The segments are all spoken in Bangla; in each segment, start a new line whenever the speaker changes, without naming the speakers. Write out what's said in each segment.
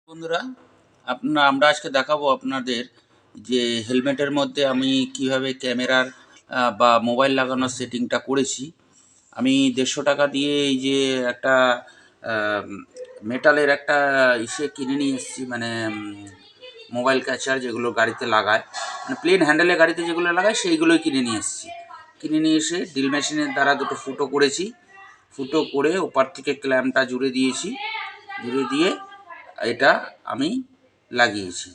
বন্ধুরা, আমরা আজকে দেখাবো আপনাদের যে হেলমেটের মধ্যে আমি কিভাবে ক্যামেরার বা মোবাইল লাগানোর সেটিংটা করেছি। আমি 150 টাকা দিয়ে এই যে একটা মেটালের একটা কিনে নিয়ে এসেছি, মানে মোবাইল ক্যাচার যেগুলো গাড়িতে লাগায়, মানে প্লেন হ্যান্ডেলে গাড়িতে যেগুলো লাগায় সেইগুলোই কিনে নিয়ে এসেছি। কিনে নিয়ে এসে ড্রিল মেশিনের দ্বারা দুটো ফুটো করেছি। ফুটো করে ওপার থেকে ক্ল্যাম্পটা জুড়ে দিয়েছি। জুড়ে দিয়ে এটা আমি লাগিয়েছি।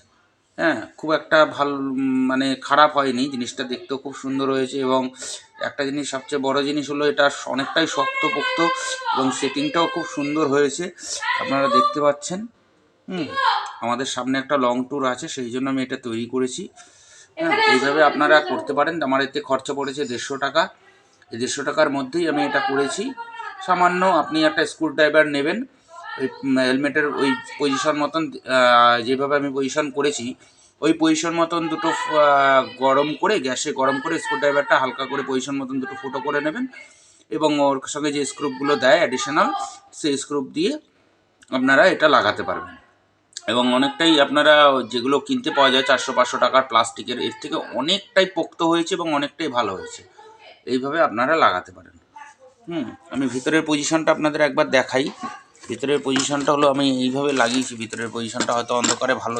হ্যাঁ, খুব একটা ভালো, মানে খারাপ হয়নি, জিনিসটা দেখতেও খুব সুন্দর হয়েছে। এবং একটা জিনিস, সবচেয়ে বড় জিনিস হলো এটা অনেকটাই শক্তপোক্ত এবং সেটিংটাও খুব সুন্দর হয়েছে, আপনারা দেখতে পাচ্ছেন। আমাদের সামনে একটা লং ট্যুর আছে, সেই জন্য আমি এটা তৈরি করেছি। হ্যাঁ, এইভাবে আপনারা করতে পারেন। আমার এতে খরচা পড়েছে 150 টাকা। এই 150 টাকার মধ্যেই আমি এটা করেছি। সামান্য আপনি একটা স্ক্রু ড্রাইভার নেবেন, ওই হেলমেটের ওই পজিশন মতন, যেভাবে আমি পজিশন করেছি ওই পজিশন মতন দুটো গরম করে, গ্যাসে গরম করে স্ক্রু ড্রাইভারটা হালকা করে পজিশন মতন দুটো ফুটো করে নেবেন। এবং ওর সঙ্গে যে স্ক্রুপগুলো দেয় অ্যাডিশনাল, সেই স্ক্রুপ দিয়ে আপনারা এটা লাগাতে পারবেন। এবং অনেকটাই আপনারা যেগুলো কিনতে পাওয়া যায় 400-500 টাকার প্লাস্টিকের, এর থেকে অনেকটাই পোক্ত হয়েছে এবং অনেকটাই ভালো হয়েছে। এইভাবে আপনারা লাগাতে পারেন। আমি ভিতরের পজিশনটা আপনাদের একবার দেখাই। ভিতরের পজিশনটা হলো, আমি এইভাবে লাগিয়েছি। ভিতরের পজিশনটা হয়তো অন্ধকারে ভালো